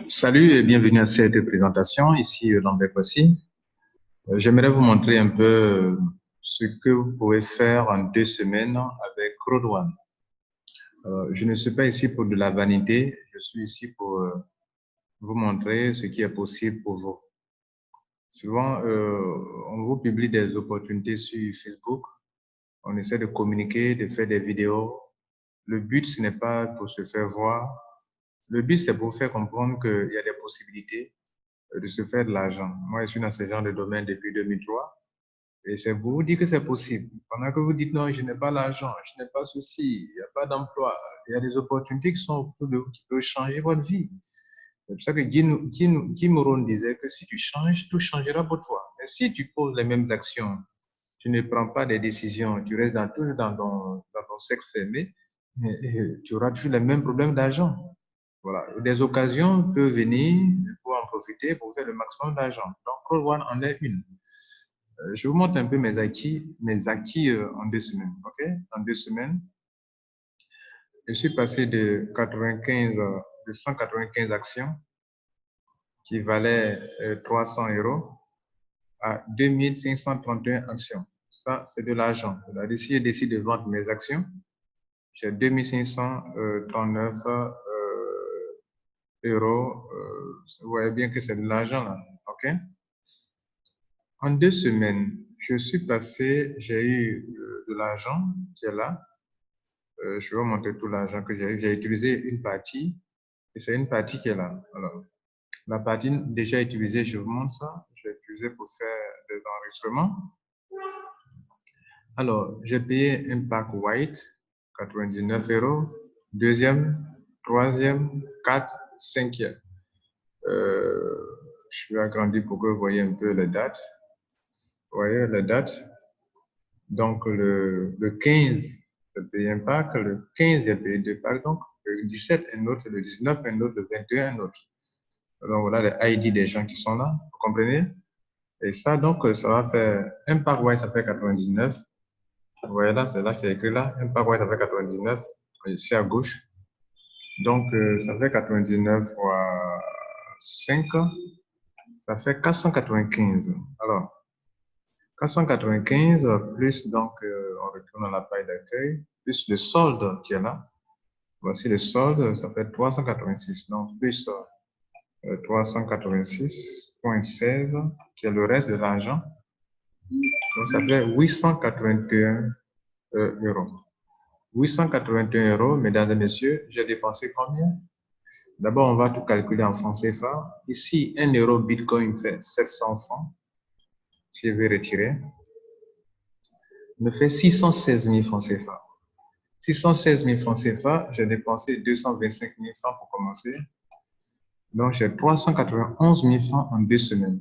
Salut et bienvenue à cette présentation. Ici Lambert Kwasi. J'aimerais vous montrer un peu ce que vous pouvez faire en 2 semaines avec Road1. Je ne suis pas ici pour de la vanité, je suis ici pour vous montrer ce qui est possible pour vous. Souvent, on vous publie des opportunités sur Facebook, on essaie de communiquer, de faire des vidéos. Le but, ce n'est pas pour se faire voir, le but, c'est pour faire comprendre qu'il y a des possibilités de se faire de l'argent. Moi, je suis dans ce genre de domaine depuis 2003 et c'est pour vous dire que c'est possible. Pendant que vous dites non, je n'ai pas l'argent, je n'ai pas ceci, il n'y a pas d'emploi, il y a des opportunités qui sont autour de vous qui peuvent changer votre vie. C'est pour ça que Jim Rohn disait que si tu changes, tout changera pour toi. Mais si tu poses les mêmes actions, tu ne prends pas des décisions, tu restes toujours dans ton cercle fermé, tu auras toujours les mêmes problèmes d'argent. Voilà. Des occasions peuvent venir pour en profiter, pour faire le maximum d'argent. Donc, Call One en est une. Je vous montre un peu mes acquis en 2 semaines. OK? En 2 semaines, je suis passé de 195 actions qui valaient 300 euros à 2531 actions. Ça, c'est de l'argent. Si je décide de vendre mes actions, j'ai 2539 euros. Vous voyez bien que c'est de l'argent là. OK? En 2 semaines, j'ai eu de l'argent qui est là. Je vais vous montrer tout l'argent que j'ai eu. J'ai utilisé une partie et c'est une partie qui est là. Alors, la partie déjà utilisée, je vous montre ça. J'ai utilisé pour faire des enregistrements. Alors, j'ai payé un pack white, 99 euros. Deuxième, troisième, 4, cinquième. Je vais agrandir pour que vous voyez un peu les dates. Vous voyez les dates. Donc, le 15, j'ai payé un pack. Le 15, j'ai payé deux packs. Donc, le 17, un autre. Le 19, un autre. Le 21, un autre. Donc, voilà les ID des gens qui sont là. Vous comprenez? Et ça, donc, ça va faire un pack white, ça fait 99. Vous voyez là, c'est là que j'ai écrit là. Un pack white, ça fait 99. Ici à gauche. Donc, ça fait 99 fois 5. Ça fait 495. Alors, 495 plus, donc, on retourne à la page d'accueil, plus le solde qui est là. Voici le solde, ça fait 386. Donc, plus 386,16, qui est le reste de l'argent. Donc, ça fait 881 euros. 881 euros, mesdames et messieurs, j'ai dépensé combien? D'abord, on va tout calculer en francs CFA. Ici, 1 euro Bitcoin fait 700 francs. Si je vais retirer, me fait 616 000 francs CFA. 616 000 francs CFA, j'ai dépensé 225 000 francs pour commencer. Donc, j'ai 391 000 francs en 2 semaines.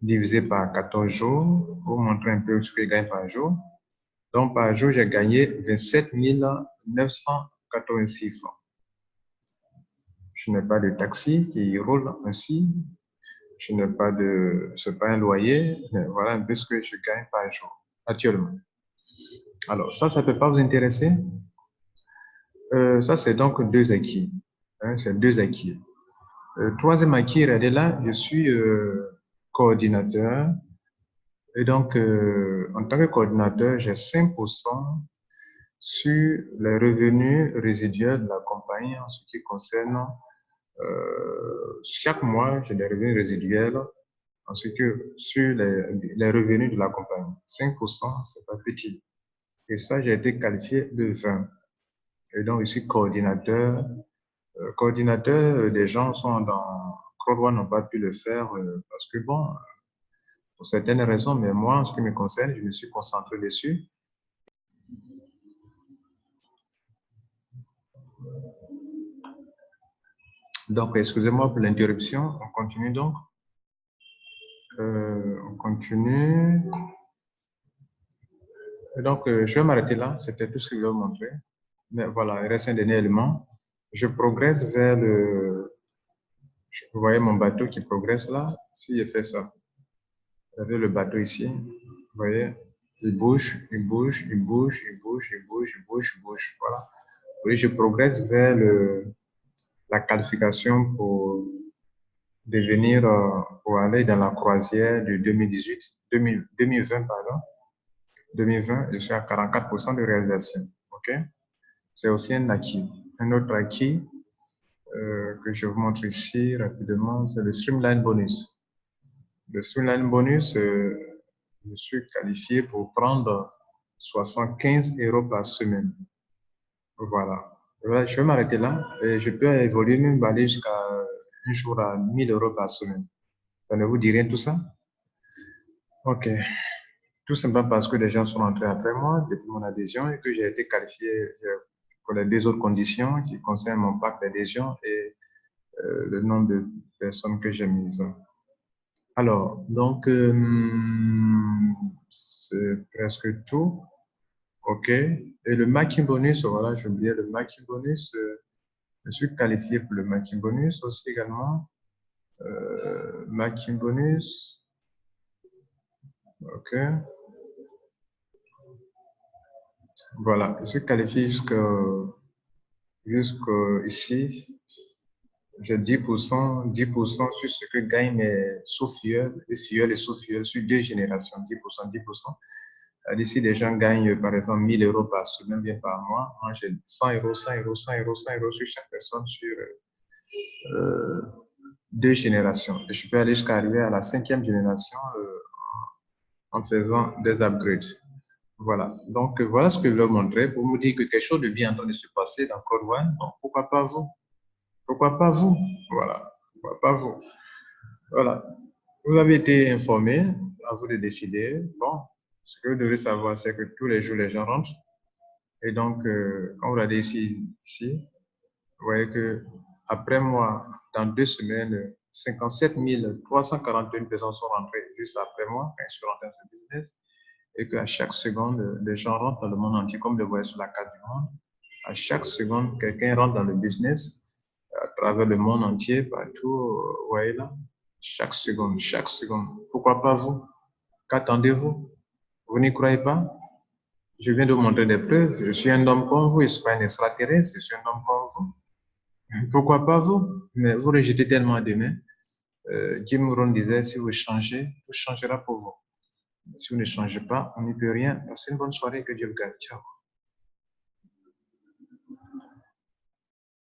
Divisé par 14 jours, pour montrer un peu ce que je gagne par jour. Donc, par jour, j'ai gagné 27 986 francs. Je n'ai pas de taxi qui roule ainsi. Je n'ai pas c'est pas un loyer. Mais voilà un peu ce que je gagne par jour, actuellement. Alors, ça ne peut pas vous intéresser? Ça, c'est donc deux acquis. Hein, c'est deux acquis. Troisième acquis, regardez là, je suis coordinateur. Et donc, en tant que coordinateur, j'ai 5% sur les revenus résiduels de la compagnie en ce qui concerne chaque mois, j'ai des revenus résiduels en ce que sur les revenus de la compagnie. 5%, c'est pas petit. Et ça, j'ai été qualifié de 20. Et donc, je suis coordinateur. Coordinateur, des gens sont dans Crowd1 n'ont pas pu le faire parce que, bon, pour certaines raisons, mais moi, en ce qui me concerne, je me suis concentré dessus. Donc, excusez-moi pour l'interruption. On continue donc. On continue. Et donc, je vais m'arrêter là. C'était tout ce que je voulais vous montrer. Mais voilà, il reste un dernier élément. Je progresse vers vous voyez mon bateau qui progresse là. Si je fais ça, vous avez le bateau ici. Vous voyez, il bouge, il bouge, il bouge, il bouge, il bouge, il bouge, il bouge. Voilà. Oui, je progresse vers la qualification pour devenir, pour aller dans la croisière de 2020, pardon. 2020, je suis à 44% de réalisation. OK? C'est aussi un acquis. Un autre acquis que je vous montre ici rapidement, c'est le Streamline Bonus. Le Streamline Bonus, je suis qualifié pour prendre 75 € par semaine. Voilà. Voilà, je vais m'arrêter là et je peux évoluer même aller jusqu'à un jour à 1000 € par semaine. Ça ne vous dit rien tout ça? OK. Tout simplement parce que les gens sont rentrés après moi depuis mon adhésion et que j'ai été qualifié pour les deux autres conditions qui concernent mon pack d'adhésion et le nombre de personnes que j'ai mises. Alors, donc, c'est presque tout. OK. Et le matching bonus, voilà, j'ai oublié le matching bonus. Je suis qualifié pour le matching bonus aussi également. Matching bonus. OK. Voilà, je suis qualifié jusqu'ici. J'ai 10%, 10% sur ce que gagnent mes sous-filleuls, et sous-filleuls sur 2 générations, 10%, 10%. Ici, les gens gagnent par exemple 1000 € par semaine, bien par mois. Moi, j'ai 100 €, 100 €, 100 €, 100 € sur chaque personne sur 2 générations. Et je peux aller jusqu'à arriver à la 5e génération en faisant des upgrades. Voilà. Donc, voilà ce que je veux montrer pour vous dire que quelque chose de bien en train de se passer dans Code One. Donc, pourquoi pas vous? Pourquoi pas vous? Voilà. Pourquoi pas vous? Voilà. Vous avez été informé, à vous de décider. Bon, ce que vous devez savoir, c'est que tous les jours, les gens rentrent. Et donc, quand vous regardez ici, vous voyez que après moi, dans 2 semaines, 57 341 personnes sont rentrées juste après moi, quand je suis rentré dans ce business. Et qu'à chaque seconde, les gens rentrent dans le monde entier, comme vous le voyez sur la carte du monde. À chaque seconde, quelqu'un rentre dans le business à travers le monde entier, partout, vous voyez là. Chaque seconde, chaque seconde. Pourquoi pas vous? Qu'attendez-vous? Vous n'y croyez pas? Je viens de vous montrer des preuves. Je suis un homme comme vous, je ne suis pas un extraterrestre, je suis un homme comme vous. Pourquoi pas vous? Mais vous rejetez tellement demain. Jim Rohn disait, si vous changez, tout changera pour vous. Si vous ne changez pas, on n'y peut rien. Passez une bonne soirée, que Dieu vous garde. Ciao.